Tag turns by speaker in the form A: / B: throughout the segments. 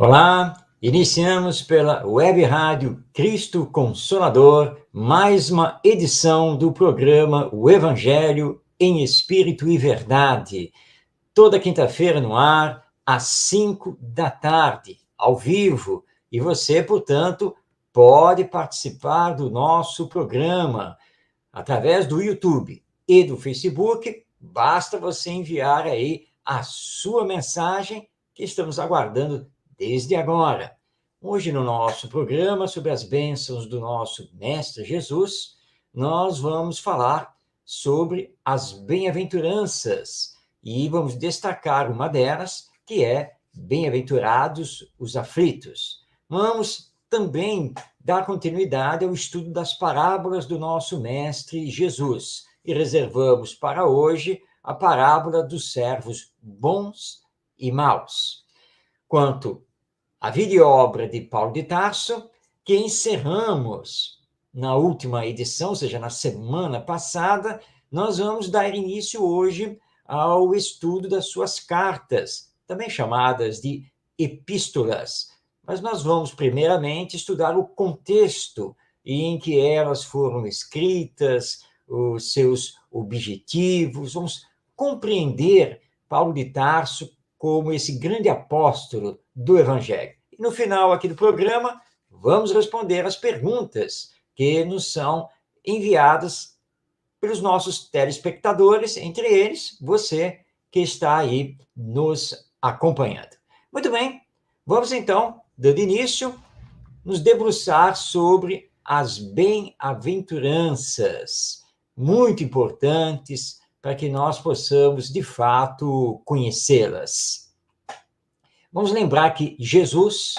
A: Olá, iniciamos pela Web Rádio Cristo Consolador, mais uma edição do programa O Evangelho em Espírito e Verdade. Toda quinta-feira no ar, às 5 da tarde, ao vivo. E você, portanto, pode participar do nosso programa através do YouTube e do Facebook. Basta você enviar aí a sua mensagem que estamos aguardando desde agora. Hoje, no nosso programa sobre as bênçãos do nosso Mestre Jesus, nós vamos falar sobre as bem-aventuranças e vamos destacar uma delas, que é Bem-aventurados os aflitos. Vamos também dar continuidade ao estudo das parábolas do nosso Mestre Jesus e reservamos para hoje a parábola dos servos bons e maus. Quanto a vida e obra de Paulo de Tarso, que encerramos na última edição, ou seja, na semana passada, nós vamos dar início hoje ao estudo das suas cartas, também chamadas de epístolas. Mas nós vamos, primeiramente, estudar o contexto em que elas foram escritas, os seus objetivos, vamos compreender Paulo de Tarso como esse grande apóstolo do Evangelho. E no final aqui do programa, vamos responder as perguntas que nos são enviadas pelos nossos telespectadores, entre eles você que está aí nos acompanhando. Muito bem, vamos então, dando início, nos debruçar sobre as bem-aventuranças, muito importantes para que nós possamos, de fato, conhecê-las. Vamos lembrar que Jesus,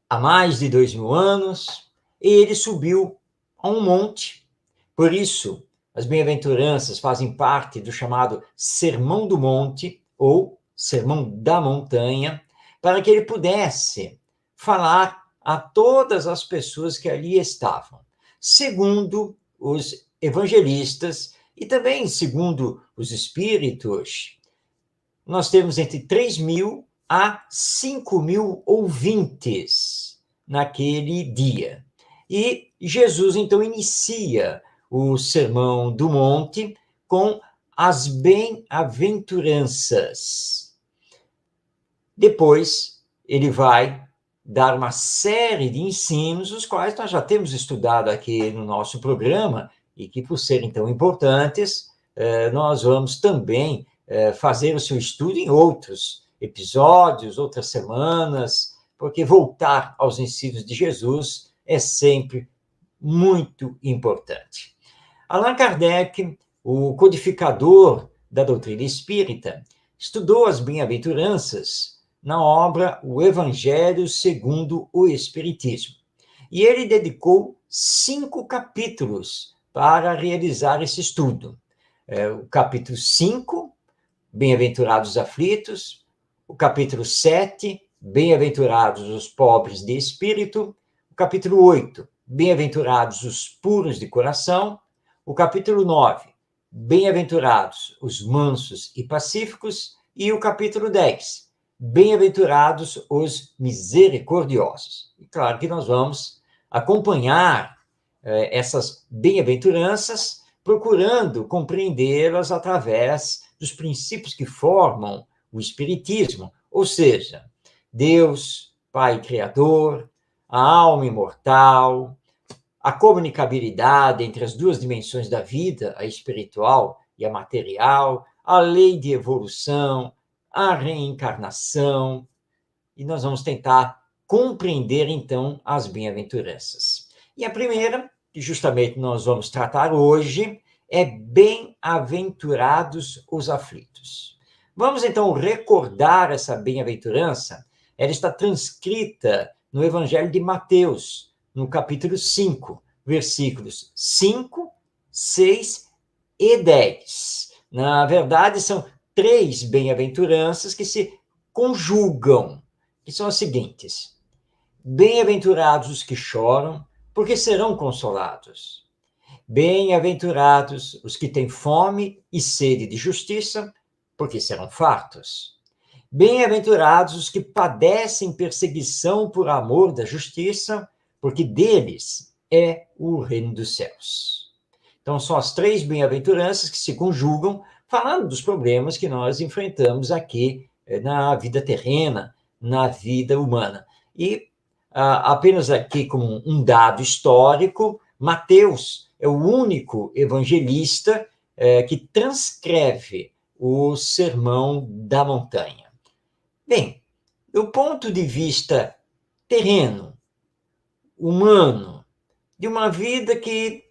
A: há mais de 2000 anos, ele subiu a um monte. Por isso, as bem-aventuranças fazem parte do chamado Sermão do Monte, ou Sermão da Montanha, para que ele pudesse falar a todas as pessoas que ali estavam. Segundo os evangelistas, e também segundo os espíritos, nós temos entre 3.000 a 5.000 ouvintes naquele dia. E Jesus, então, inicia o Sermão do Monte com as bem-aventuranças. Depois, ele vai dar uma série de ensinos, os quais nós já temos estudado aqui no nosso programa, e que, por serem tão importantes, nós vamos também fazer o seu estudo em outros episódios, outras semanas, porque voltar aos ensinos de Jesus é sempre muito importante. Allan Kardec, o codificador da doutrina espírita, estudou as bem-aventuranças na obra O Evangelho segundo o Espiritismo. E ele dedicou 5 capítulos para realizar esse estudo. O capítulo 5, Bem-aventurados os aflitos, o capítulo 7, Bem-aventurados os pobres de espírito, o capítulo 8, Bem-aventurados os puros de coração, o capítulo 9, Bem-aventurados os mansos e pacíficos, e o capítulo 10, Bem-aventurados os misericordiosos. E claro que nós vamos acompanhar essas bem-aventuranças, procurando compreendê-las através dos princípios que formam o Espiritismo, ou seja, Deus, Pai Criador, a alma imortal, a comunicabilidade entre as duas dimensões da vida, a espiritual e a material, a lei de evolução, a reencarnação, e nós vamos tentar compreender, então, as bem-aventuranças. E a primeira, que justamente nós vamos tratar hoje, é Bem-aventurados os aflitos. Vamos, então, recordar essa bem-aventurança. Ela está transcrita no Evangelho de Mateus, no capítulo 5, versículos 5, 6 e 10. Na verdade, são 3 bem-aventuranças que se conjugam, que são as seguintes: bem-aventurados os que choram, porque serão consolados. Bem-aventurados os que têm fome e sede de justiça, porque serão fartos. Bem-aventurados os que padecem perseguição por amor da justiça, porque deles é o reino dos céus. Então, são as três bem-aventuranças que se conjugam, falando dos problemas que nós enfrentamos aqui na vida terrena, na vida humana. E apenas aqui como um dado histórico, Mateus é o único evangelista que transcreve o Sermão da Montanha. Bem, do ponto de vista terreno, humano, de uma vida que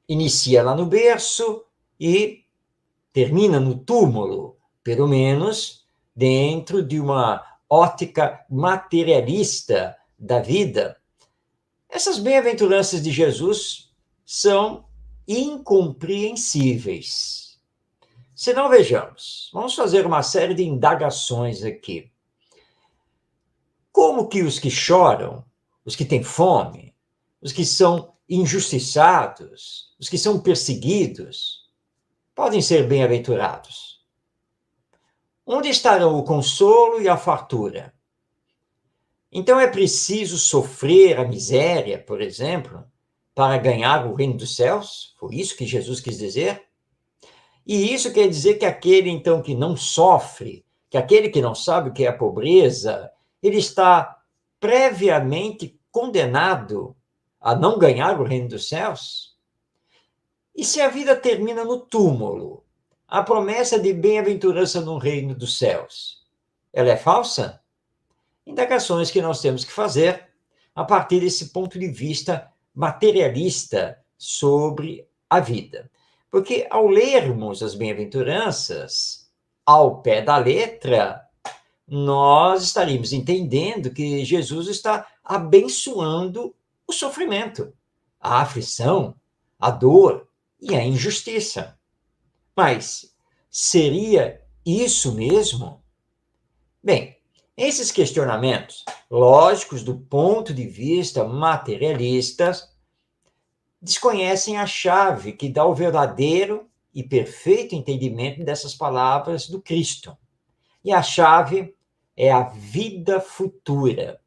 A: inicia lá no berço e termina no túmulo, pelo menos dentro de uma ótica materialista da vida, essas bem-aventuranças de Jesus são incompreensíveis. Se não, vejamos, vamos fazer uma série de indagações aqui. Como que os que choram, os que têm fome, os que são injustiçados, os que são perseguidos, podem ser bem-aventurados? Onde estarão o consolo e a fartura? Então é preciso sofrer a miséria, por exemplo, para ganhar o reino dos céus? Foi isso que Jesus quis dizer? E isso quer dizer que aquele, então, que não sofre, que aquele que não sabe o que é a pobreza, ele está previamente condenado a não ganhar o reino dos céus? E se a vida termina no túmulo, a promessa de bem-aventurança no reino dos céus, ela é falsa? Indagações que nós temos que fazer a partir desse ponto de vista materialista sobre a vida. Porque ao lermos as bem-aventuranças ao pé da letra, nós estaríamos entendendo que Jesus está abençoando o sofrimento, a aflição, a dor e a injustiça. Mas seria isso mesmo? Bem, esses questionamentos, lógicos do ponto de vista materialista, desconhecem a chave que dá o verdadeiro e perfeito entendimento dessas palavras do Cristo. E a chave é a vida futura,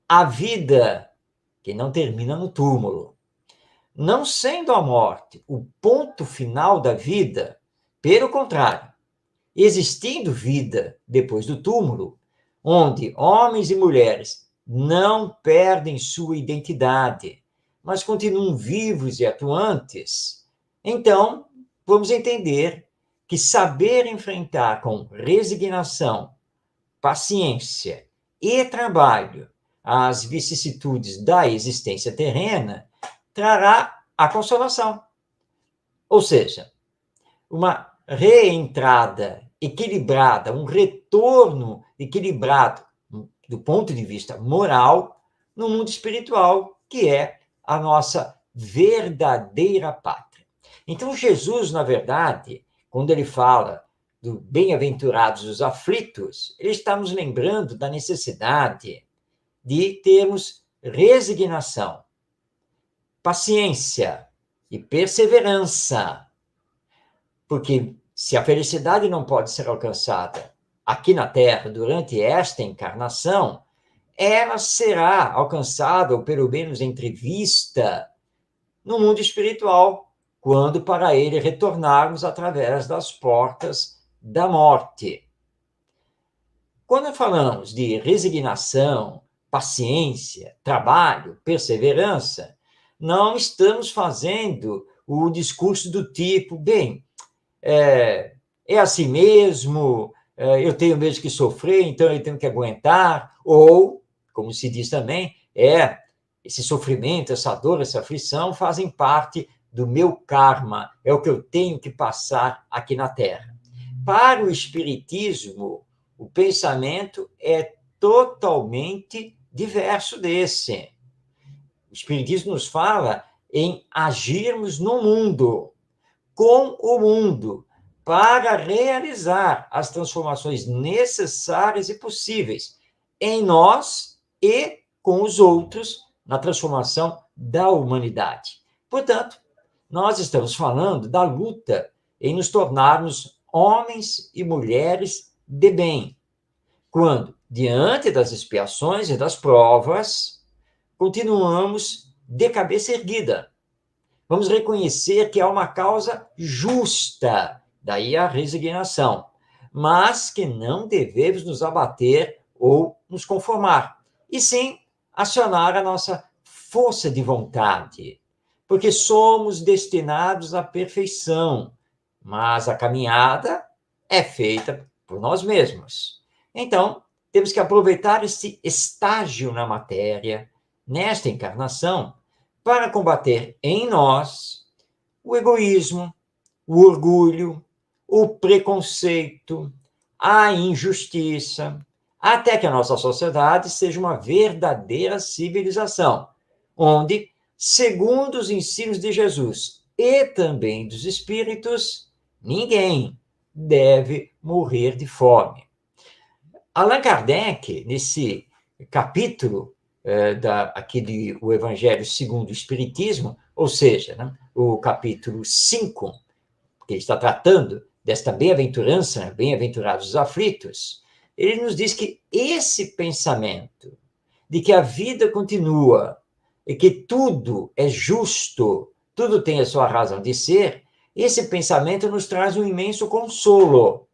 A: a vida que não termina no túmulo. Não sendo a morte o ponto final da vida, pelo contrário, existindo vida depois do túmulo, onde homens e mulheres não perdem sua identidade, mas continuam vivos e atuantes, então vamos entender que saber enfrentar com resignação, paciência e trabalho as vicissitudes da existência terrena trará a consolação. Ou seja, uma reentrada equilibrada, um retorno equilibrado do ponto de vista moral no mundo espiritual, que é a nossa verdadeira pátria. Então, Jesus, na verdade, quando ele fala do bem-aventurados os aflitos, ele está nos lembrando da necessidade de termos resignação, paciência e perseverança. Porque se a felicidade não pode ser alcançada aqui na Terra durante esta encarnação, ela será alcançada, ou pelo menos entrevista, no mundo espiritual, quando para ele retornarmos através das portas da morte. Quando falamos de resignação, paciência, trabalho, perseverança, não estamos fazendo o discurso do tipo, bem, é assim mesmo, eu tenho mesmo que sofrer, então eu tenho que aguentar, ou, como se diz também, esse sofrimento, essa dor, essa aflição fazem parte do meu karma, é o que eu tenho que passar aqui na Terra. Para o Espiritismo, o pensamento é totalmente diverso desse. O Espiritismo nos fala em agirmos no mundo, com o mundo, para realizar as transformações necessárias e possíveis em nós e com os outros na transformação da humanidade. Portanto, nós estamos falando da luta em nos tornarmos homens e mulheres de bem, quando, diante das expiações e das provas, continuamos de cabeça erguida. Vamos reconhecer que há uma causa justa, daí a resignação, mas que não devemos nos abater ou nos conformar, e sim acionar a nossa força de vontade, porque somos destinados à perfeição, mas a caminhada é feita por nós mesmos. Então, temos que aproveitar esse estágio na matéria, nesta encarnação, para combater em nós o egoísmo, o orgulho, o preconceito, a injustiça, até que a nossa sociedade seja uma verdadeira civilização, onde, segundo os ensinos de Jesus e também dos Espíritos, ninguém deve morrer de fome. Allan Kardec, nesse capítulo aqui o Evangelho segundo o Espiritismo, ou seja, né, o capítulo 5, que ele está tratando desta bem-aventurança, né, bem-aventurados os aflitos, ele nos diz que esse pensamento de que a vida continua e que tudo é justo, tudo tem a sua razão de ser, esse pensamento nos traz um imenso consolo.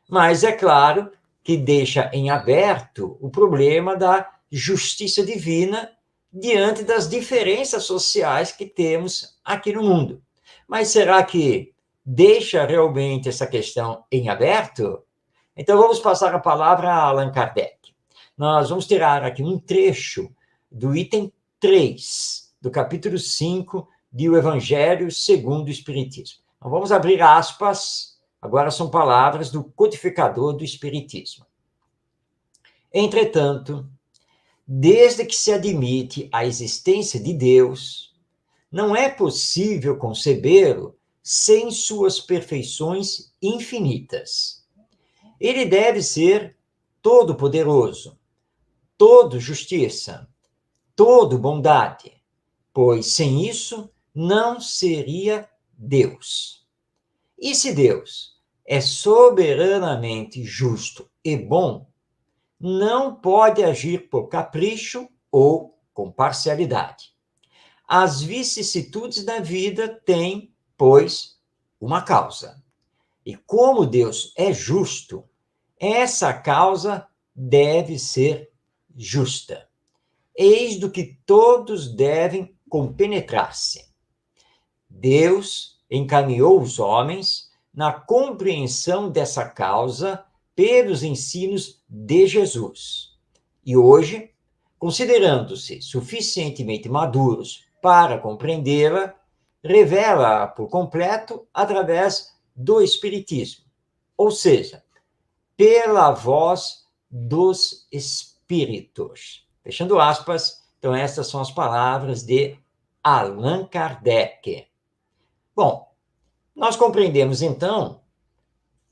A: Mas é claro que deixa em aberto o problema da justiça divina diante das diferenças sociais que temos aqui no mundo. Mas será que deixa realmente essa questão em aberto? Então vamos passar a palavra a Allan Kardec. Nós vamos tirar aqui um trecho do item 3, do capítulo 5 de O Evangelho segundo o Espiritismo. Então, vamos abrir aspas. Agora são palavras do codificador do Espiritismo. Entretanto, desde que se admite a existência de Deus, não é possível concebê-lo sem suas perfeições infinitas. Ele deve ser todo-poderoso, todo justiça, todo bondade, pois sem isso não seria Deus. E se Deus é soberanamente justo e bom, não pode agir por capricho ou com parcialidade. As vicissitudes da vida têm, pois, uma causa. E como Deus é justo, essa causa deve ser justa. Eis do que todos devem compenetrar-se. Deus encaminhou os homens na compreensão dessa causa pelos ensinos de Jesus. E hoje, considerando-se suficientemente maduros para compreendê-la, revela-a por completo através do Espiritismo, ou seja, pela voz dos Espíritos. Fechando aspas, então estas são as palavras de Allan Kardec. Bom, nós compreendemos então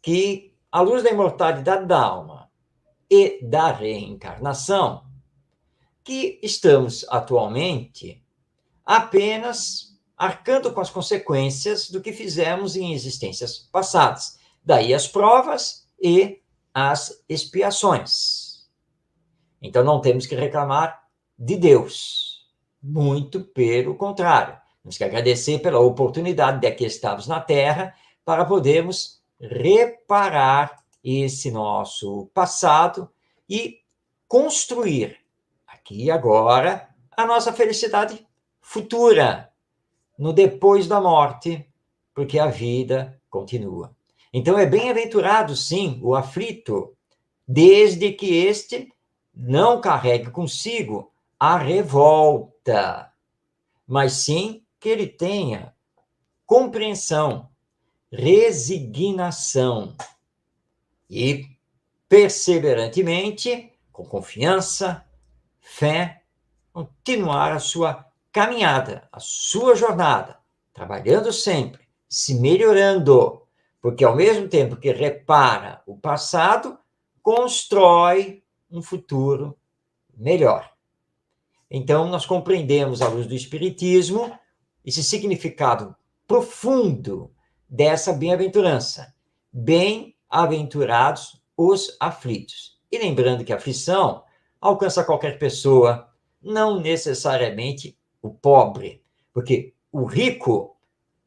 A: que, à luz da imortalidade da alma e da reencarnação, que estamos atualmente apenas arcando com as consequências do que fizemos em existências passadas. Daí as provas e as expiações. Então não temos que reclamar de Deus, muito pelo contrário. Temos que agradecer pela oportunidade de aqui estarmos na Terra para podermos reparar esse nosso passado e construir aqui e agora a nossa felicidade futura, no depois da morte, porque a vida continua. Então é bem-aventurado, sim, o aflito, desde que este não carregue consigo a revolta, mas sim que ele tenha compreensão, resignação e, perseverantemente, com confiança, fé, continuar a sua caminhada, a sua jornada, trabalhando sempre, se melhorando, porque ao mesmo tempo que repara o passado, constrói um futuro melhor. Então, nós compreendemos, à luz do Espiritismo, esse significado profundo dessa bem-aventurança. Bem-aventurados os aflitos. E lembrando que a aflição alcança qualquer pessoa, não necessariamente o pobre, porque o rico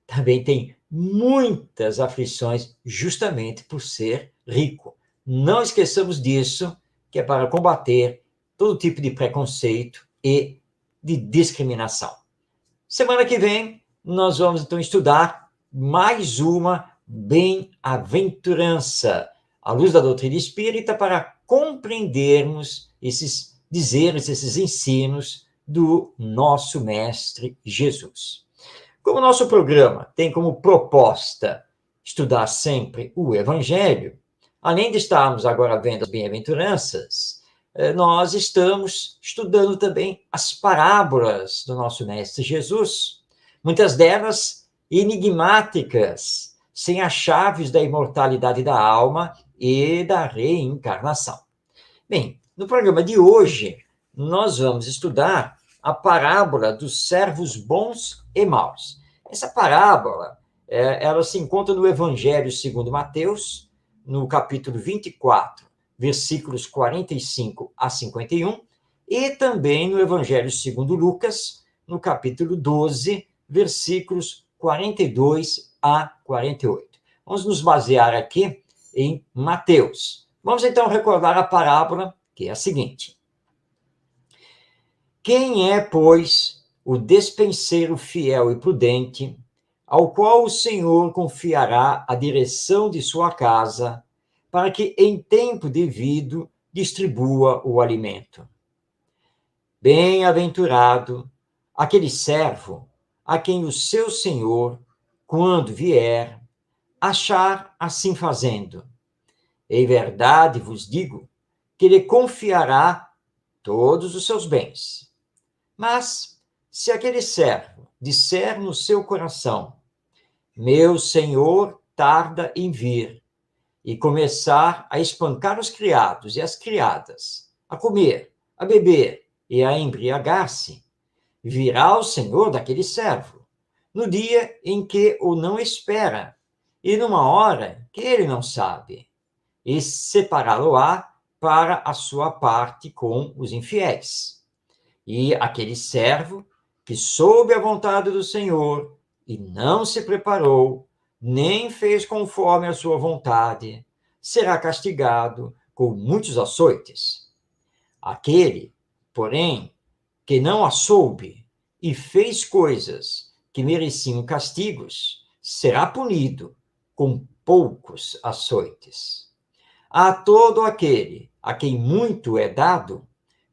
A: também tem muitas aflições justamente por ser rico. Não esqueçamos disso, que é para combater todo tipo de preconceito e de discriminação. Semana que vem, nós vamos então estudar mais uma bem-aventurança, à luz da doutrina espírita, para compreendermos esses dizeres, esses ensinos do nosso Mestre Jesus. Como o nosso programa tem como proposta estudar sempre o Evangelho, além de estarmos agora vendo as bem-aventuranças, nós estamos estudando também as parábolas do nosso Mestre Jesus, muitas delas enigmáticas, sem as chaves da imortalidade da alma e da reencarnação. Bem, no programa de hoje, nós vamos estudar a parábola dos servos bons e maus. Essa parábola, ela se encontra no Evangelho segundo Mateus, no capítulo 24, versículos 45 a 51, e também no Evangelho segundo Lucas, no capítulo 12, versículos 42 a 48. Vamos nos basear aqui em Mateus. Vamos então recordar a parábola, que é a seguinte: quem é, pois, o despenseiro fiel e prudente, ao qual o Senhor confiará a direção de sua casa, para que em tempo devido distribua o alimento? Bem-aventurado aquele servo a quem o seu senhor, quando vier, achar assim fazendo. Em verdade vos digo que lhe confiará todos os seus bens. Mas, se aquele servo disser no seu coração: meu senhor tarda em vir, e começar a espancar os criados e as criadas, a comer, a beber e a embriagar-se, virá o senhor daquele servo, no dia em que o não espera, e numa hora que ele não sabe, e separá-lo-á para a sua parte com os infiéis. E aquele servo que soube a vontade do Senhor e não se preparou, nem fez conforme a sua vontade, será castigado com muitos açoites. Aquele, porém, que não a soube e fez coisas que mereciam castigos, será punido com poucos açoites. A todo aquele a quem muito é dado,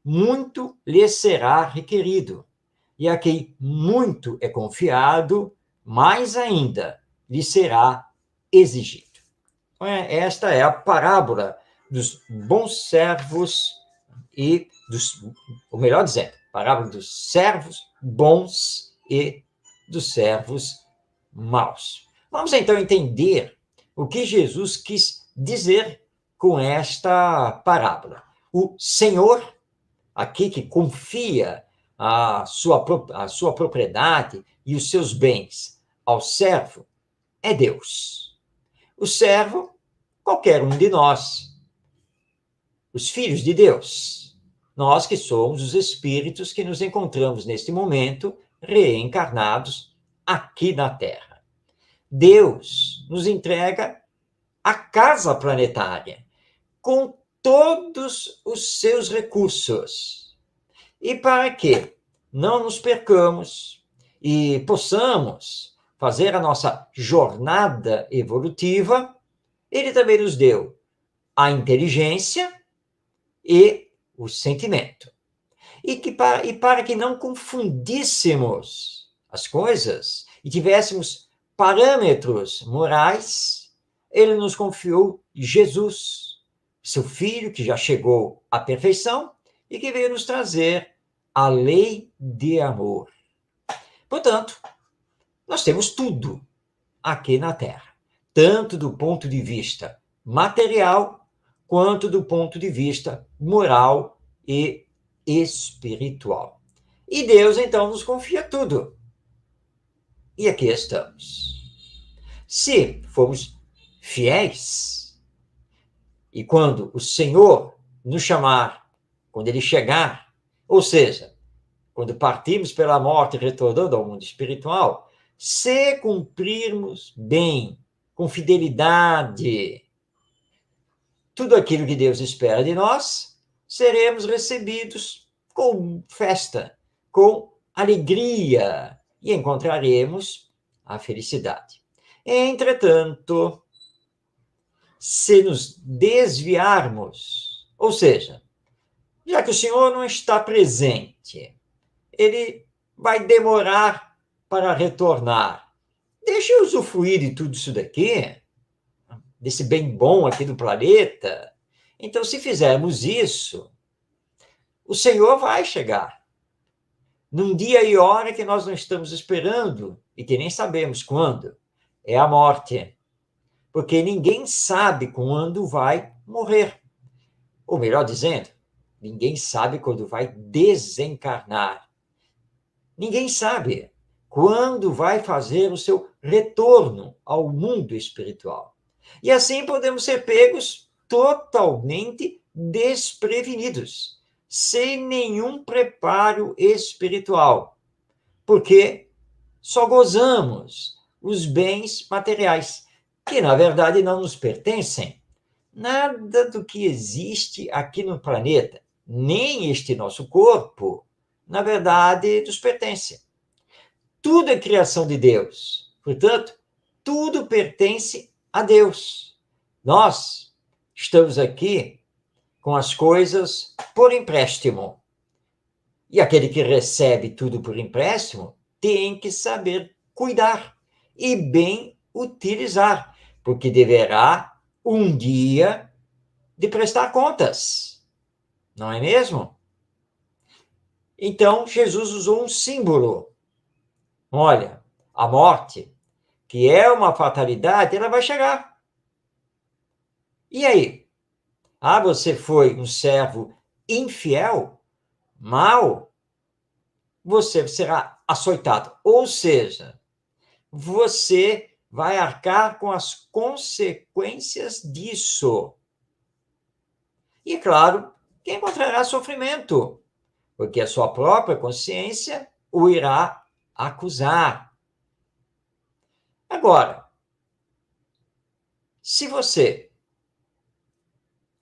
A: muito lhe será requerido, e a quem muito é confiado, mais ainda lhe será exigido. Esta é a parábola dos bons servos e dos, ou melhor dizendo, parábola dos servos bons e dos servos maus. Vamos então entender o que Jesus quis dizer com esta parábola. O Senhor, aqui que confia a sua propriedade e os seus bens ao servo, é Deus. O servo, qualquer um de nós, os filhos de Deus, nós que somos os espíritos que nos encontramos neste momento reencarnados aqui na Terra. Deus nos entrega a casa planetária com todos os seus recursos. E para que não nos percamos e possamos fazer a nossa jornada evolutiva, ele também nos deu a inteligência e o sentimento. E para que não confundíssemos as coisas e tivéssemos parâmetros morais, ele nos confiou Jesus, seu Filho, que já chegou à perfeição e que veio nos trazer a lei de amor. Portanto, nós temos tudo aqui na Terra, tanto do ponto de vista material, quanto do ponto de vista moral e espiritual. E Deus, então, nos confia tudo. E aqui estamos. Se formos fiéis, e quando o Senhor nos chamar, quando ele chegar, ou seja, quando partirmos pela morte retornando ao mundo espiritual, se cumprirmos bem, com fidelidade, tudo aquilo que Deus espera de nós, seremos recebidos com festa, com alegria e encontraremos a felicidade. Entretanto, se nos desviarmos, ou seja, já que o Senhor não está presente, ele vai demorar para retornar. Deixa eu usufruir de tudo isso daqui, desse bem bom aqui do planeta. Então, se fizermos isso, o Senhor vai chegar num dia e hora que nós não estamos esperando e que nem sabemos quando. É a morte. Porque ninguém sabe quando vai morrer. Ou melhor dizendo, ninguém sabe quando vai desencarnar. Ninguém sabe quando vai fazer o seu retorno ao mundo espiritual. E assim podemos ser pegos totalmente desprevenidos, sem nenhum preparo espiritual, porque só gozamos os bens materiais, que na verdade não nos pertencem. Nada do que existe aqui no planeta, nem este nosso corpo, na verdade, nos pertence. Tudo é criação de Deus. Portanto, tudo pertence a Deus. Nós estamos aqui com as coisas por empréstimo. E aquele que recebe tudo por empréstimo tem que saber cuidar e bem utilizar, porque deverá um dia de prestar contas. Não é mesmo? Então, Jesus usou um símbolo. Olha, a morte, que é uma fatalidade, ela vai chegar. E aí? Ah, você foi um servo infiel, mau, você será açoitado. Ou seja, você vai arcar com as consequências disso. E, claro, que encontrará sofrimento, porque a sua própria consciência o irá acusar. Agora, se você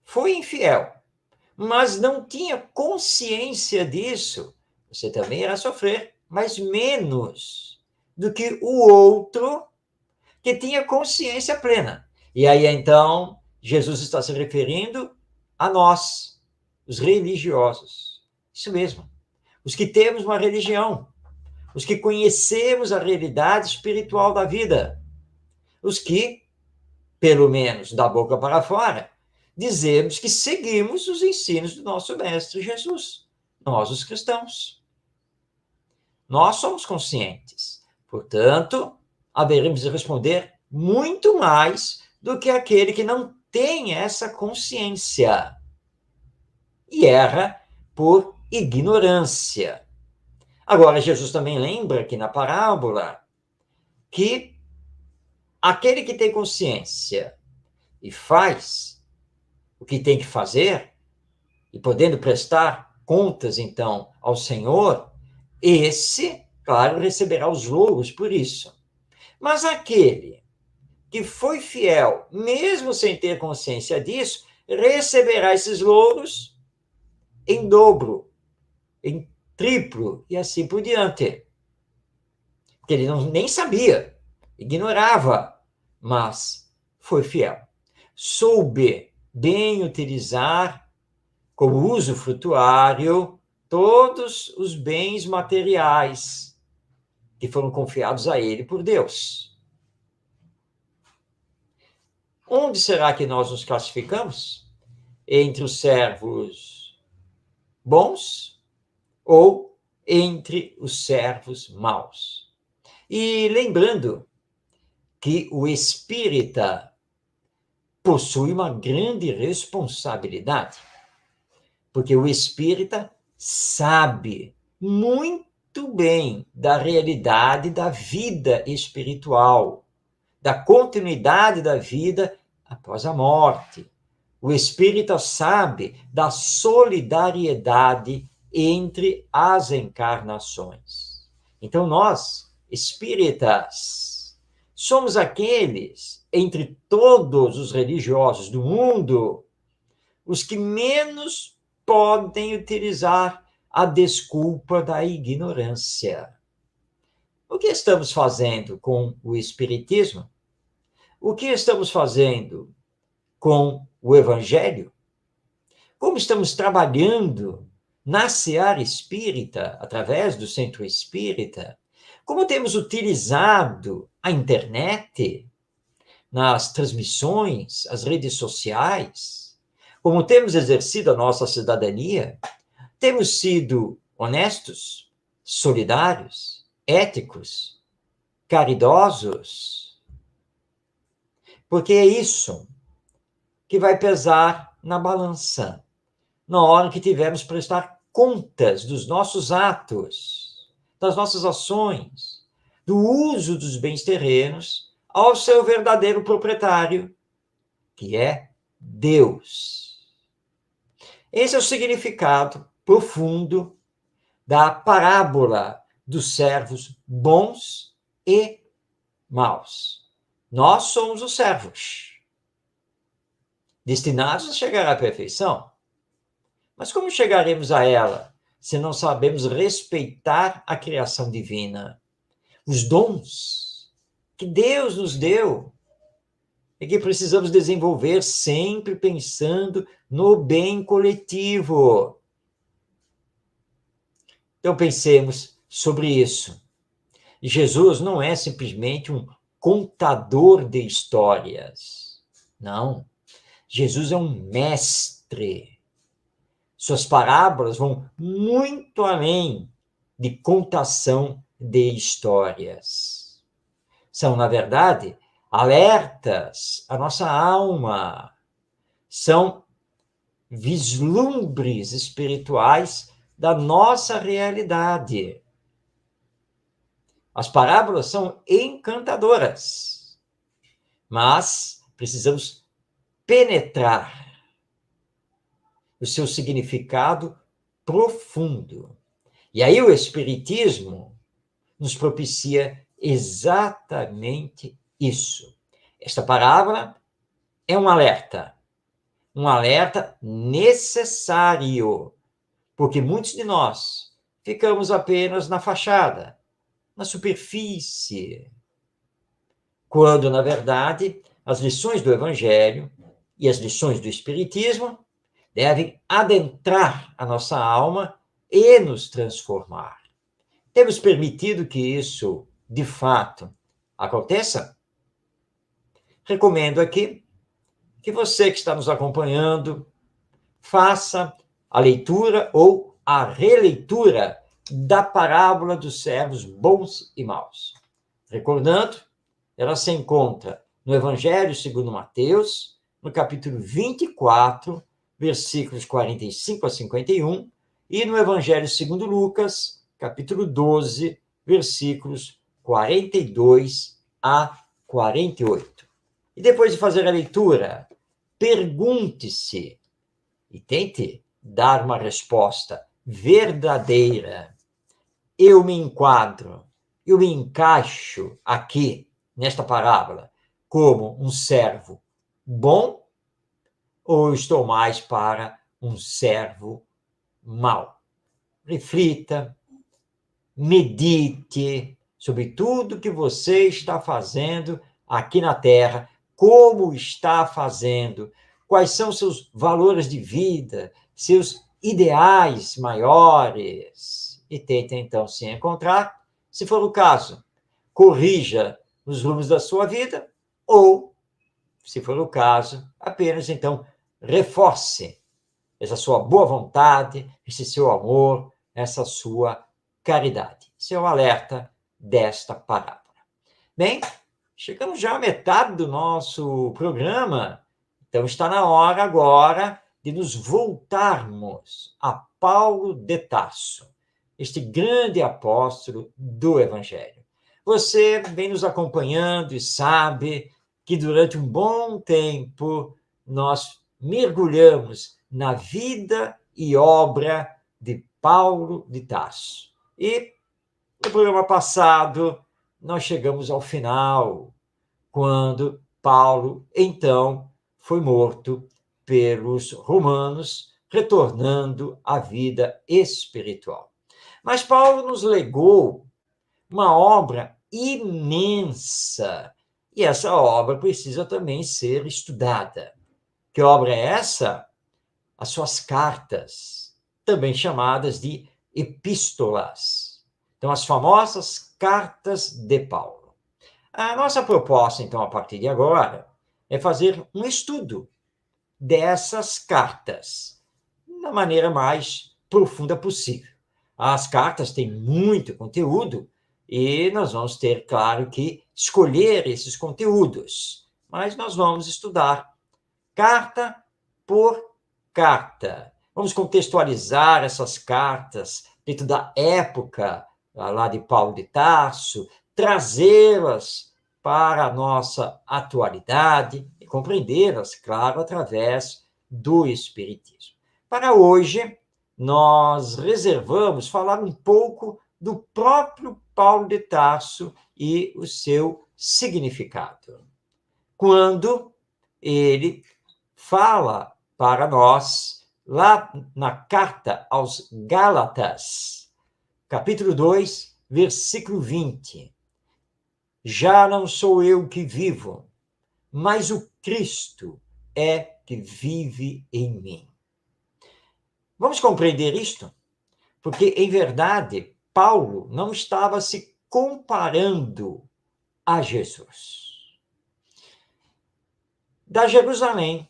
A: foi infiel, mas não tinha consciência disso, você também irá sofrer, mas menos do que o outro que tinha consciência plena. E aí, então, Jesus está se referindo a nós, os religiosos. Isso mesmo. Os que temos uma religião. Os que conhecemos a realidade espiritual da vida. Os que, pelo menos da boca para fora, dizemos que seguimos os ensinos do nosso Mestre Jesus. Nós, os cristãos. Nós somos conscientes. Portanto, haveremos de responder muito mais do que aquele que não tem essa consciência e erra por ignorância. Agora, Jesus também lembra aqui na parábola que aquele que tem consciência e faz o que tem que fazer, e podendo prestar contas, então, ao Senhor, esse, claro, receberá os louros por isso. Mas aquele que foi fiel, mesmo sem ter consciência disso, receberá esses louros em dobro, em triplo e assim por diante. Porque ele nem sabia, ignorava, mas foi fiel. Soube bem utilizar como uso frutuário todos os bens materiais que foram confiados a ele por Deus. Onde será que nós nos classificamos? Entre os servos bons ou entre os servos maus? E lembrando que o espírita possui uma grande responsabilidade, porque o espírita sabe muito bem da realidade da vida espiritual, da continuidade da vida após a morte. O espírita sabe da solidariedade entre as encarnações. Então, nós, espíritas, somos aqueles, entre todos os religiosos do mundo, os que menos podem utilizar a desculpa da ignorância. O que estamos fazendo com o Espiritismo? O que estamos fazendo com o Evangelho? Como estamos trabalhando na seara espírita, através do Centro Espírita? Como temos utilizado a internet, nas transmissões, as redes sociais? Como temos exercido a nossa cidadania? Temos sido honestos, solidários, éticos, caridosos? Porque é isso que vai pesar na balança, na hora que tivermos que prestar contas dos nossos atos, das nossas ações, do uso dos bens terrenos ao seu verdadeiro proprietário, que é Deus. Esse é o significado profundo da parábola dos servos bons e maus. Nós somos os servos, destinados a chegar à perfeição. Mas como chegaremos a ela se não sabemos respeitar a criação divina, os dons que Deus nos deu e que precisamos desenvolver sempre pensando no bem coletivo? Então pensemos sobre isso. Jesus não é simplesmente um contador de histórias. Não. Jesus é um mestre. Suas parábolas vão muito além de contação de histórias. São, na verdade, alertas à nossa alma. São vislumbres espirituais da nossa realidade. As parábolas são encantadoras, mas precisamos penetrar o seu significado profundo. E aí o Espiritismo nos propicia exatamente isso. Esta parábola é um alerta necessário, porque muitos de nós ficamos apenas na fachada, na superfície, quando, na verdade, as lições do Evangelho e as lições do Espiritismo devem adentrar a nossa alma e nos transformar. Temos permitido que isso, de fato, aconteça? Recomendo aqui que você que está nos acompanhando faça a leitura ou a releitura da parábola dos servos bons e maus. Recordando, ela se encontra no Evangelho segundo Mateus, no capítulo 24, versículos 45 a 51, e no Evangelho segundo Lucas, capítulo 12, versículos 42 a 48. E depois de fazer a leitura, pergunte-se e tente dar uma resposta verdadeira. Eu me enquadro, eu me encaixo aqui, nesta parábola, como um servo bom ou estou mais para um servo mau? Reflita, medite sobre tudo que você está fazendo aqui na Terra, como está fazendo, quais são seus valores de vida, seus ideais maiores, e tente então se encontrar. Se for o caso, corrija os rumos da sua vida, ou, se for o caso, apenas então reforce essa sua boa vontade, esse seu amor, essa sua caridade. Esse é o alerta desta parábola. Bem, chegamos já à metade do nosso programa, então está na hora agora de nos voltarmos a Paulo de Tarso, este grande apóstolo do Evangelho. Você vem nos acompanhando e sabe que durante um bom tempo nós mergulhamos na vida e obra de Paulo de Tarso. E no programa passado, nós chegamos ao final, quando Paulo, então, foi morto pelos romanos, retornando à vida espiritual. Mas Paulo nos legou uma obra imensa, e essa obra precisa também ser estudada. Que obra é essa? As suas cartas, também chamadas de epístolas. Então, as famosas cartas de Paulo. A nossa proposta, então, a partir de agora, é fazer um estudo dessas cartas, da maneira mais profunda possível. As cartas têm muito conteúdo e nós vamos ter, claro, que escolher esses conteúdos, mas nós vamos estudar carta por carta. Vamos contextualizar essas cartas dentro da época lá de Paulo de Tarso, trazê-las para a nossa atualidade e compreendê-las, claro, através do Espiritismo. Para hoje, nós reservamos falar um pouco do próprio Paulo de Tarso e o seu significado. Quando ele fala para nós, lá na carta aos Gálatas, capítulo 2, versículo 20. Já não sou eu que vivo, mas o Cristo é que vive em mim. Vamos compreender isto? Porque, em verdade, Paulo não estava se comparando a Jesus. Da Jerusalém,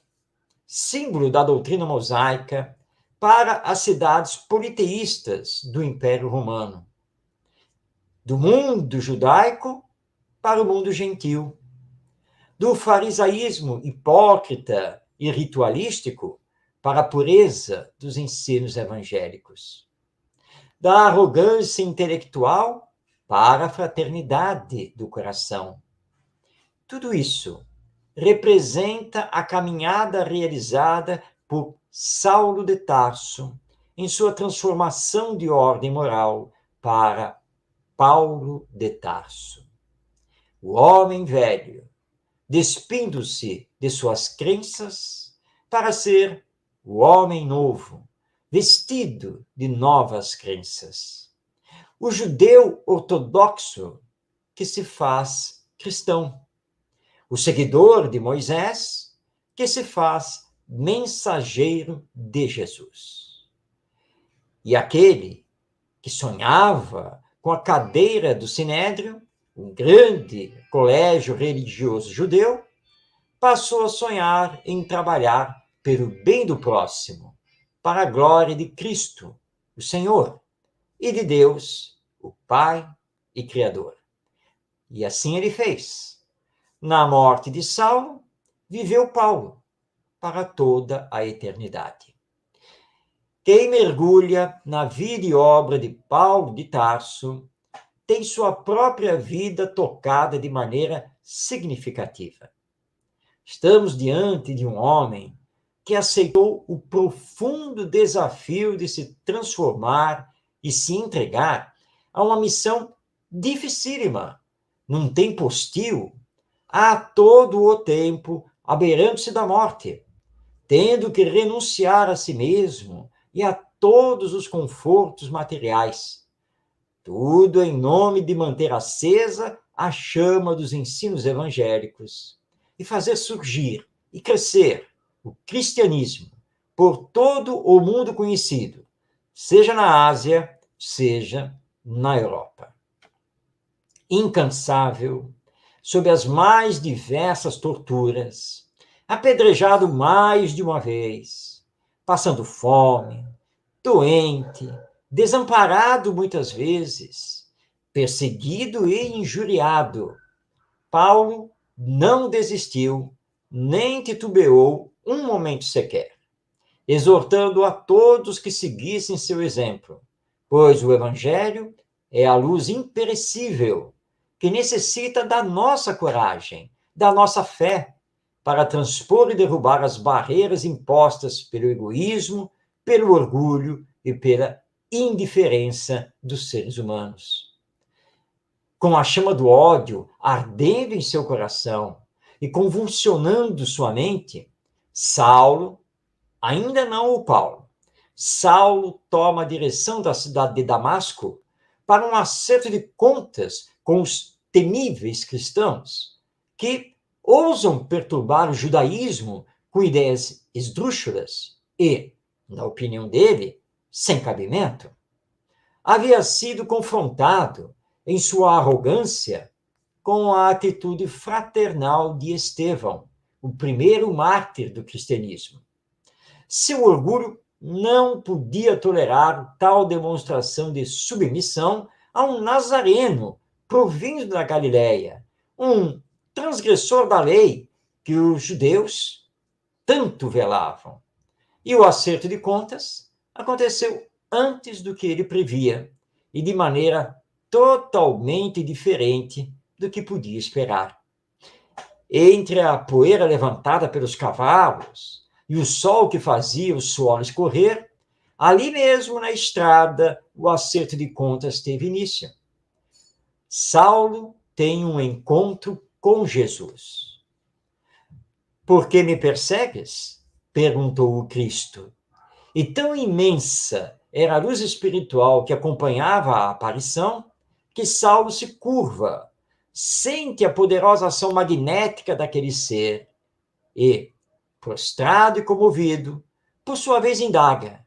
A: símbolo da doutrina mosaica, para as cidades politeístas do Império Romano. Do mundo judaico para o mundo gentil. Do farisaísmo hipócrita e ritualístico para a pureza dos ensinos evangélicos. Da arrogância intelectual para a fraternidade do coração. Tudo isso representa a caminhada realizada por Saulo de Tarso em sua transformação de ordem moral para Paulo de Tarso. O homem velho, despindo-se de suas crenças para ser o homem novo, vestido de novas crenças. O judeu ortodoxo que se faz cristão. O seguidor de Moisés, que se faz mensageiro de Jesus. E aquele que sonhava com a cadeira do Sinédrio, um grande colégio religioso judeu, passou a sonhar em trabalhar pelo bem do próximo, para a glória de Cristo, o Senhor, e de Deus, o Pai e Criador. E assim ele fez. Na morte de Saulo, viveu Paulo para toda a eternidade. Quem mergulha na vida e obra de Paulo de Tarso tem sua própria vida tocada de maneira significativa. Estamos diante de um homem que aceitou o profundo desafio de se transformar e se entregar a uma missão dificílima, num tempo hostil, a todo o tempo, abeirando-se da morte, tendo que renunciar a si mesmo e a todos os confortos materiais. Tudo em nome de manter acesa a chama dos ensinos evangélicos e fazer surgir e crescer o cristianismo por todo o mundo conhecido, seja na Ásia, seja na Europa. Incansável, sob as mais diversas torturas, apedrejado mais de uma vez, passando fome, doente, desamparado muitas vezes, perseguido e injuriado, Paulo não desistiu, nem titubeou um momento sequer, exortando a todos que seguissem seu exemplo, pois o Evangelho é a luz imperecível que necessita da nossa coragem, da nossa fé, para transpor e derrubar as barreiras impostas pelo egoísmo, pelo orgulho e pela indiferença dos seres humanos. Com a chama do ódio ardendo em seu coração e convulsionando sua mente, Saulo, ainda não o Paulo, Saulo toma a direção da cidade de Damasco para um acerto de contas com os temíveis cristãos que ousam perturbar o judaísmo com ideias esdrúxulas e, na opinião dele, sem cabimento. Havia sido confrontado em sua arrogância com a atitude fraternal de Estevão, o primeiro mártir do cristianismo. Seu orgulho não podia tolerar tal demonstração de submissão a um nazareno provindo da Galileia, um transgressor da lei que os judeus tanto velavam. E o acerto de contas aconteceu antes do que ele previa e de maneira totalmente diferente do que podia esperar. Entre a poeira levantada pelos cavalos e o sol que fazia o suor escorrer, ali mesmo na estrada o acerto de contas teve início. Saulo tem um encontro com Jesus. Por que me persegues? Perguntou o Cristo. E tão imensa era a luz espiritual que acompanhava a aparição, que Saulo se curva, sente a poderosa ação magnética daquele ser e, prostrado e comovido, por sua vez indaga: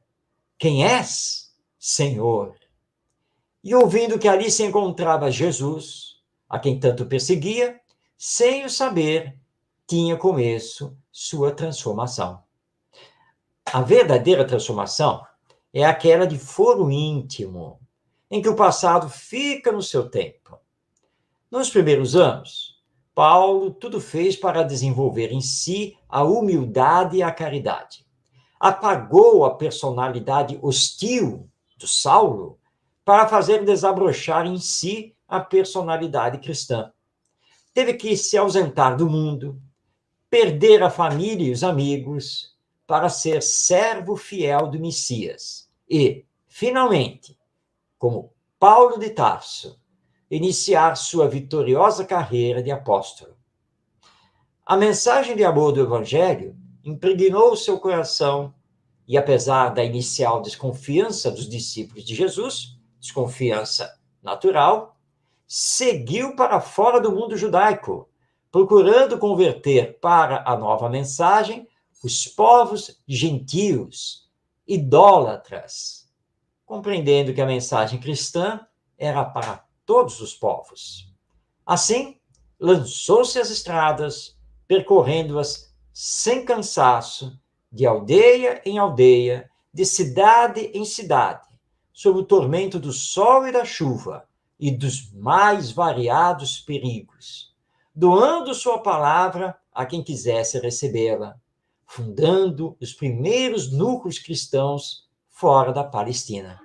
A: quem és, Senhor? E ouvindo que ali se encontrava Jesus, a quem tanto perseguia, sem o saber, tinha começo sua transformação. A verdadeira transformação é aquela de foro íntimo, em que o passado fica no seu tempo. Nos primeiros anos, Paulo tudo fez para desenvolver em si a humildade e a caridade. Apagou a personalidade hostil do Saulo para fazer desabrochar em si a personalidade cristã. Teve que se ausentar do mundo, perder a família e os amigos para ser servo fiel do Messias. E, finalmente, como Paulo de Tarso, iniciar sua vitoriosa carreira de apóstolo. A mensagem de amor do Evangelho impregnou seu coração e, apesar da inicial desconfiança dos discípulos de Jesus, desconfiança natural, seguiu para fora do mundo judaico, procurando converter para a nova mensagem os povos gentios, idólatras, compreendendo que a mensagem cristã era para todos os povos. Assim, lançou-se às estradas, percorrendo-as sem cansaço, de aldeia em aldeia, de cidade em cidade, sob o tormento do sol e da chuva e dos mais variados perigos, doando sua palavra a quem quisesse recebê-la, fundando os primeiros núcleos cristãos fora da Palestina.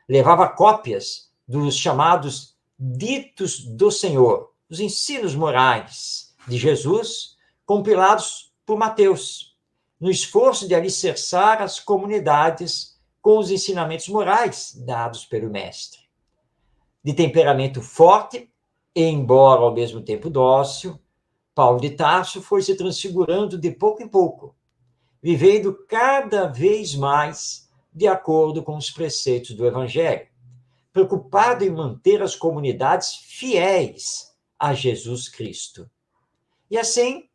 A: Levava cópias dos chamados ditos do Senhor, os ensinos morais de Jesus, compilados por Mateus, no esforço de alicerçar as comunidades com os ensinamentos morais dados pelo Mestre. De temperamento forte, e embora ao mesmo tempo dócil, Paulo de Tarso foi se transfigurando de pouco em pouco, vivendo cada vez mais de acordo com os preceitos do Evangelho, preocupado em manter as comunidades fiéis a Jesus Cristo. E assim,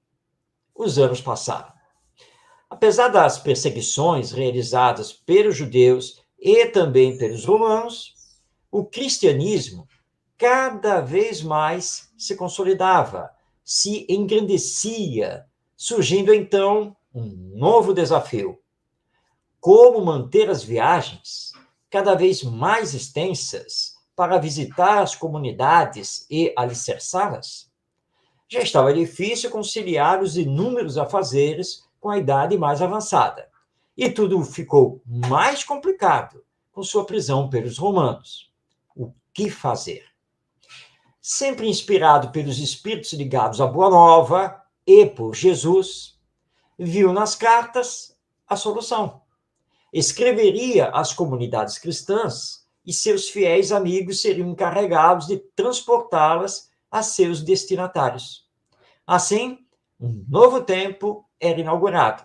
A: os anos passaram. Apesar das perseguições realizadas pelos judeus e também pelos romanos, o cristianismo cada vez mais se consolidava, se engrandecia, surgindo então um novo desafio: como manter as viagens cada vez mais extensas para visitar as comunidades e alicerçá-las? Já estava difícil conciliar os inúmeros afazeres com a idade mais avançada, e tudo ficou mais complicado com sua prisão pelos romanos. O que fazer? Sempre inspirado pelos espíritos ligados à Boa Nova, e por Jesus, viu nas cartas a solução. Escreveria às comunidades cristãs e seus fiéis amigos seriam encarregados de transportá-las a seus destinatários. Assim, um novo tempo era inaugurado.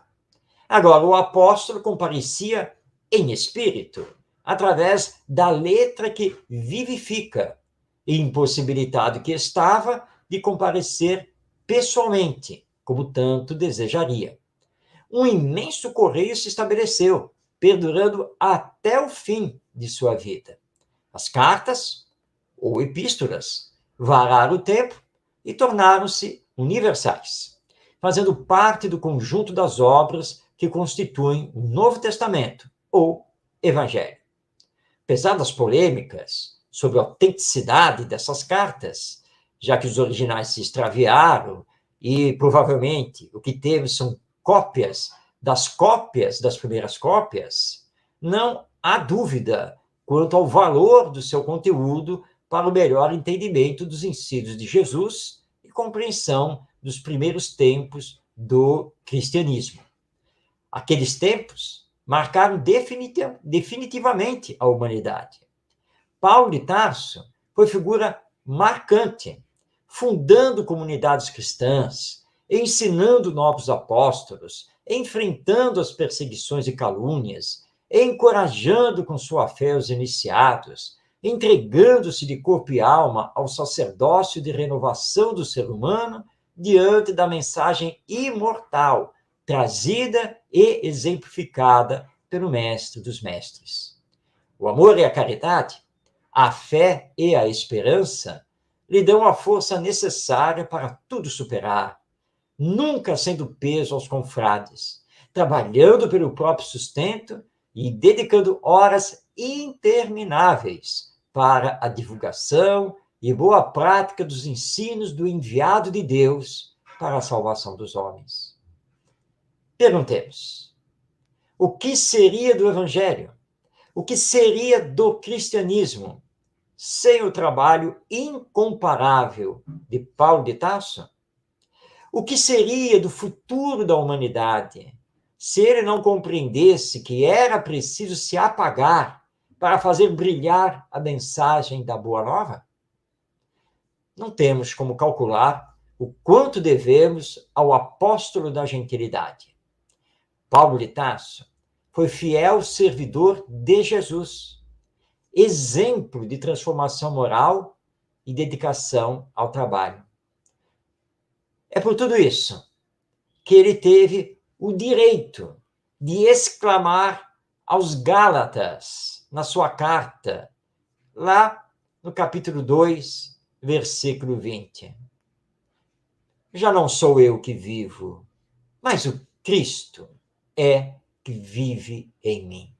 A: Agora, o apóstolo comparecia em espírito, através da letra que vivifica, e impossibilitado que estava de comparecer pessoalmente, como tanto desejaria. Um imenso correio se estabeleceu, perdurando até o fim de sua vida. As cartas, ou epístolas, vararam o tempo e tornaram-se universais, fazendo parte do conjunto das obras que constituem o Novo Testamento, ou Evangelho. Apesar das polêmicas sobre a autenticidade dessas cartas, já que os originais se extraviaram e provavelmente o que temos são cópias das primeiras cópias, não há dúvida quanto ao valor do seu conteúdo para o melhor entendimento dos ensinos de Jesus e compreensão dos primeiros tempos do cristianismo. Aqueles tempos marcaram definitivamente a humanidade. Paulo de Tarso foi figura marcante, fundando comunidades cristãs, ensinando novos apóstolos, enfrentando as perseguições e calúnias, encorajando com sua fé os iniciados, entregando-se de corpo e alma ao sacerdócio de renovação do ser humano diante da mensagem imortal, trazida e exemplificada pelo Mestre dos Mestres. O amor e a caridade, a fé e a esperança lhe dão a força necessária para tudo superar, nunca sendo peso aos confrades, trabalhando pelo próprio sustento e dedicando horas intermináveis para a divulgação e boa prática dos ensinos do enviado de Deus para a salvação dos homens. Perguntemos: o que seria do Evangelho? O que seria do cristianismo sem o trabalho incomparável de Paulo de Tarso? O que seria do futuro da humanidade se ele não compreendesse que era preciso se apagar para fazer brilhar a mensagem da Boa Nova? Não temos como calcular o quanto devemos ao apóstolo da gentilidade. Paulo de Tarso foi fiel servidor de Jesus, exemplo de transformação moral e dedicação ao trabalho. É por tudo isso que ele teve o direito de exclamar aos Gálatas, na sua carta, lá no capítulo 2, versículo 20. Já não sou eu que vivo, mas o Cristo é que vive em mim.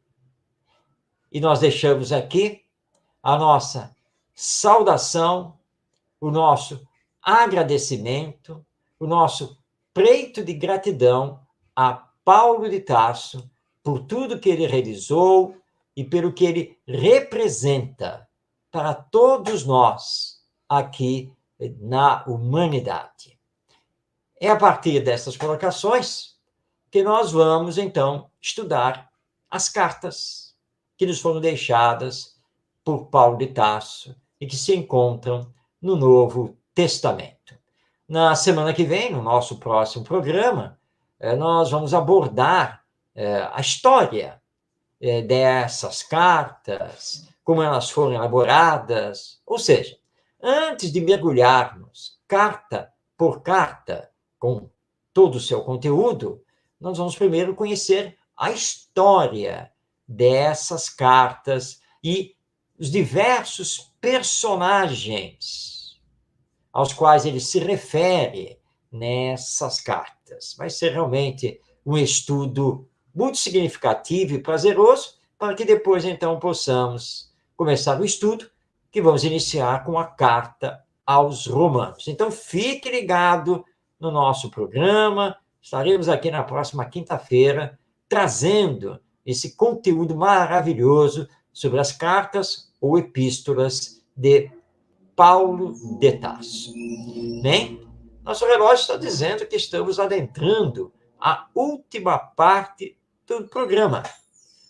A: E nós deixamos aqui a nossa saudação, o nosso agradecimento, o nosso preito de gratidão a Paulo de Tarso por tudo que ele realizou e pelo que ele representa para todos nós aqui na humanidade. É a partir dessas colocações que nós vamos, então, estudar as cartas que nos foram deixadas por Paulo de Tarso e que se encontram no Novo Testamento. Na semana que vem, no nosso próximo programa, nós vamos abordar a história dessas cartas, como elas foram elaboradas, ou seja, antes de mergulharmos carta por carta com todo o seu conteúdo, nós vamos primeiro conhecer a história dessas cartas e os diversos personagens aos quais ele se refere nessas cartas. Vai ser realmente um estudo muito significativo e prazeroso, para que depois, então, possamos começar o estudo, que vamos iniciar com a carta aos Romanos. Então, fique ligado no nosso programa. Estaremos aqui na próxima quinta-feira, trazendo esse conteúdo maravilhoso sobre as cartas ou epístolas de Paulo de Tarso. Bem, Nosso relógio está dizendo que estamos adentrando a última parte do programa.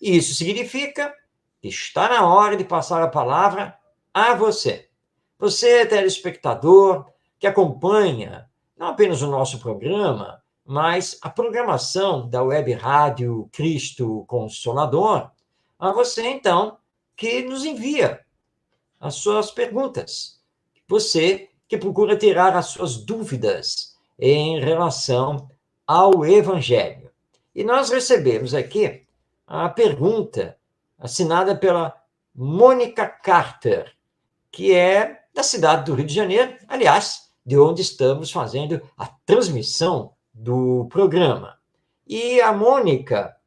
A: E isso significa que está na hora de passar a palavra a você. Você, telespectador, que acompanha não apenas o nosso programa, mas a programação da Web Rádio Cristo Consolador, a você, então, que nos envia as suas perguntas. Você que procura tirar as suas dúvidas em relação ao Evangelho. E nós recebemos aqui a pergunta assinada pela Mônica Carter, que é da cidade do Rio de Janeiro, aliás, de onde estamos fazendo a transmissão do programa. E a Mônica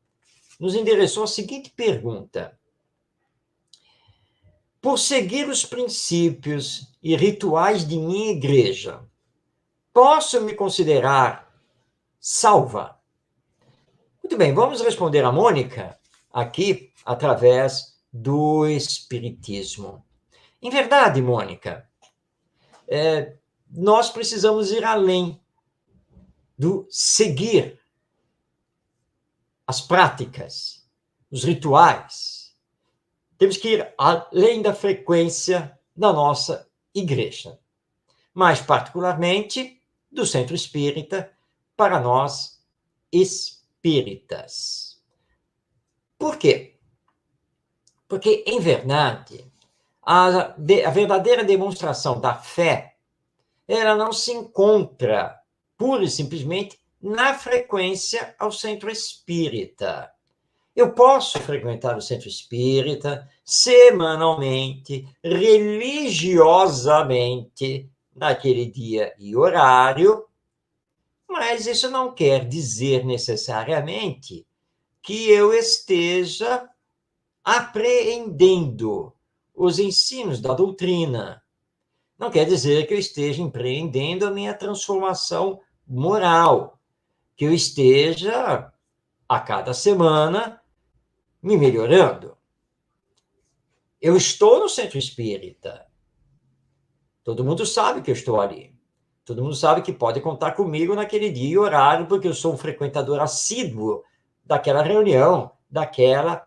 A: nos endereçou a seguinte pergunta: por seguir os princípios e rituais de minha igreja, posso me considerar salva? Muito bem, vamos responder a Mônica aqui através do Espiritismo. Em verdade, Mônica, nós precisamos ir além do seguir as práticas, os rituais. Temos que ir além da frequência da nossa igreja, mais particularmente do Centro Espírita, para nós espíritas. Por quê? Porque, em verdade, a verdadeira demonstração da fé, ela não se encontra pura e simplesmente na frequência ao Centro Espírita. Eu posso frequentar o Centro Espírita semanalmente, religiosamente, naquele dia e horário, mas isso não quer dizer necessariamente que eu esteja apreendendo os ensinos da doutrina. Não quer dizer que eu esteja empreendendo a minha transformação moral, que eu esteja, a cada semana, me melhorando. Eu estou no Centro Espírita. Todo mundo sabe que eu estou ali. Todo mundo sabe que pode contar comigo naquele dia e horário, porque eu sou um frequentador assíduo daquela reunião, daquela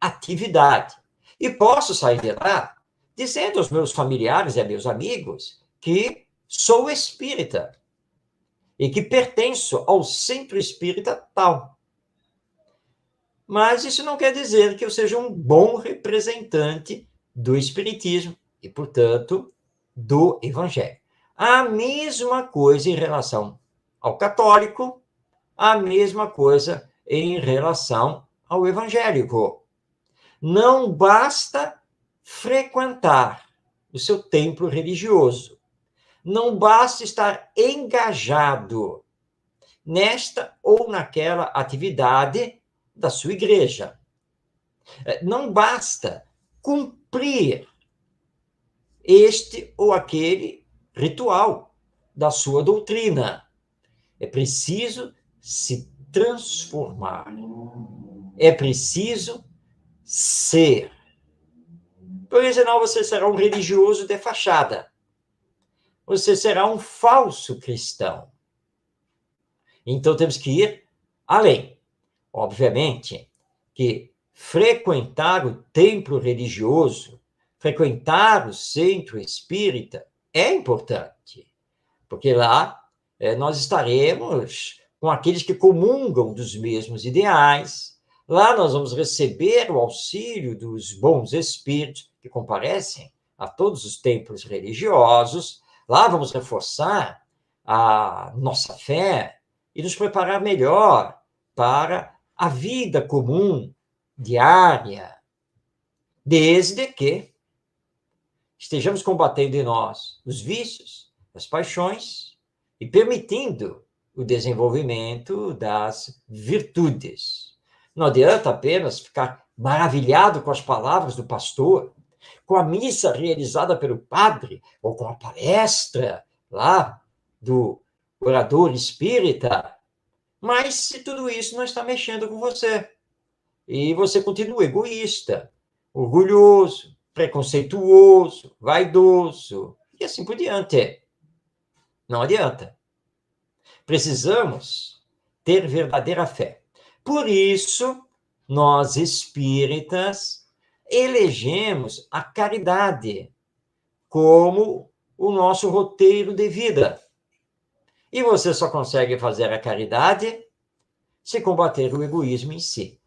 A: atividade. E posso sair de lá dizendo aos meus familiares e a meus amigos que sou espírita e que pertenço ao Centro Espírita tal. Mas isso não quer dizer que eu seja um bom representante do Espiritismo e, portanto, do Evangelho. A mesma coisa em relação ao católico, a mesma coisa em relação ao evangélico. Não basta frequentar o seu templo religioso. Não basta estar engajado nesta ou naquela atividade da sua igreja. Não basta cumprir este ou aquele ritual da sua doutrina. É preciso se transformar. É preciso ser. Porque senão você será um religioso de fachada. Você será um falso cristão. Então temos que ir além. Obviamente que frequentar o templo religioso, frequentar o centro espírita é importante, porque lá nós estaremos com aqueles que comungam dos mesmos ideais, lá nós vamos receber o auxílio dos bons espíritos que comparecem a todos os templos religiosos, lá vamos reforçar a nossa fé e nos preparar melhor para a vida comum, diária, desde que estejamos combatendo em nós os vícios, as paixões e permitindo o desenvolvimento das virtudes. Não adianta apenas ficar maravilhado com as palavras do pastor, com a missa realizada pelo padre, ou com a palestra lá do orador espírita, mas se tudo isso não está mexendo com você, e você continua egoísta, orgulhoso, preconceituoso, vaidoso, e assim por diante. Não adianta. Precisamos ter verdadeira fé. Por isso, nós espíritas elegemos a caridade como o nosso roteiro de vida. E você só consegue fazer a caridade se combater o egoísmo em si.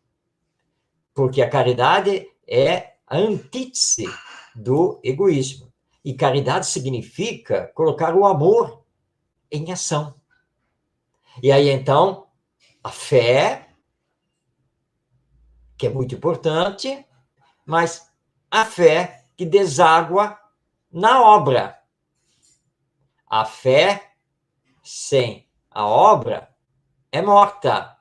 A: Porque a caridade é a antítese do egoísmo. E caridade significa colocar o amor em ação. E aí, então, a fé, que é muito importante, mas a fé que deságua na obra. A fé sem a obra é morta.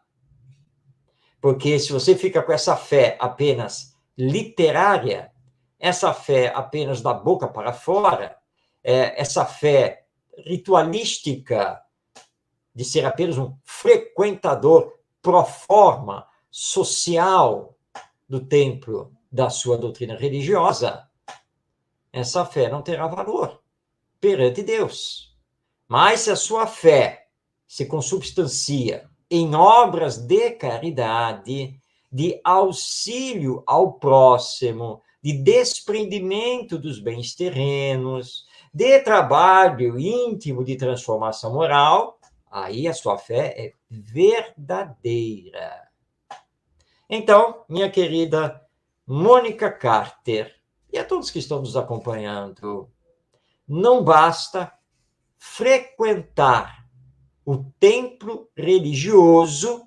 A: Porque se você fica com essa fé apenas literária, essa fé apenas da boca para fora, essa fé ritualística de ser apenas um frequentador pro forma social do templo da sua doutrina religiosa, essa fé não terá valor perante Deus. Mas se a sua fé se consubstancia em obras de caridade, de auxílio ao próximo, de desprendimento dos bens terrenos, de trabalho íntimo de transformação moral, aí a sua fé é verdadeira. Então, minha querida Mônica Carter, e a todos que estão nos acompanhando, não basta frequentar o templo religioso,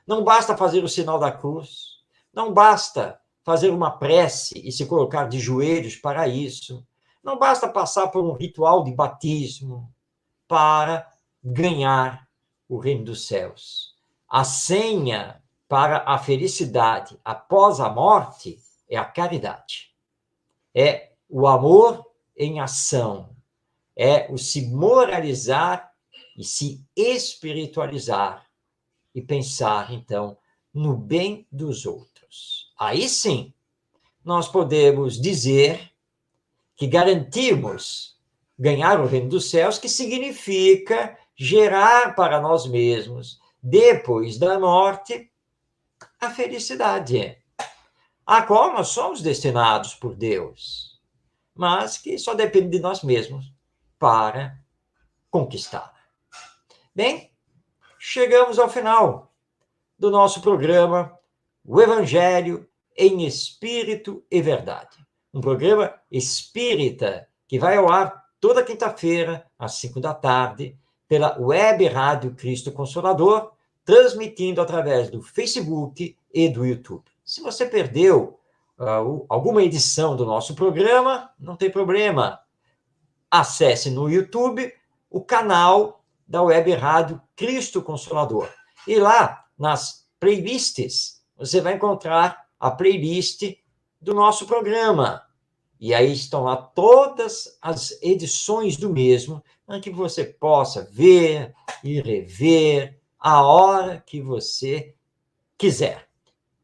A: não basta fazer o sinal da cruz, não basta fazer uma prece e se colocar de joelhos para isso, não basta passar por um ritual de batismo para ganhar o reino dos céus. A senha para a felicidade após a morte é a caridade. É o amor em ação. É o se moralizar e se espiritualizar e pensar, então, no bem dos outros. Aí sim, nós podemos dizer que garantimos ganhar o reino dos céus, que significa gerar para nós mesmos, depois da morte, a felicidade, a qual nós somos destinados por Deus, mas que só depende de nós mesmos para conquistá-la. Bem, chegamos ao final do nosso programa, o Evangelho em Espírito e Verdade. Um programa espírita que vai ao ar toda quinta-feira, às 5 da tarde, pela Web Rádio Cristo Consolador, transmitindo através do Facebook e do YouTube. Se você perdeu alguma edição do nosso programa, não tem problema. Acesse no YouTube o canal da Web Rádio Cristo Consolador. E lá, nas playlists, você vai encontrar a playlist do nosso programa. E aí estão lá todas as edições do mesmo, para que você possa ver e rever a hora que você quiser.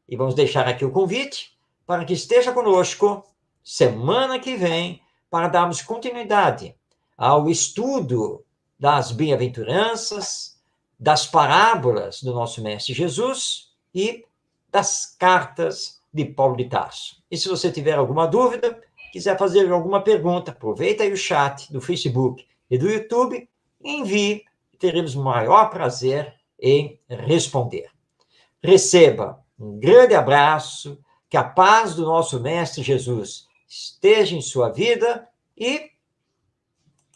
A: E vamos deixar aqui o convite para que esteja conosco semana que vem para darmos continuidade ao estudo das bem-aventuranças, das parábolas do nosso Mestre Jesus e das cartas de Paulo de Tarso. E se você tiver alguma dúvida, quiser fazer alguma pergunta, aproveita aí o chat do Facebook e do YouTube, envie, teremos o maior prazer em responder. Receba um grande abraço, que a paz do nosso Mestre Jesus esteja em sua vida e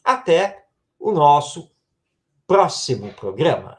A: até o nosso próximo programa.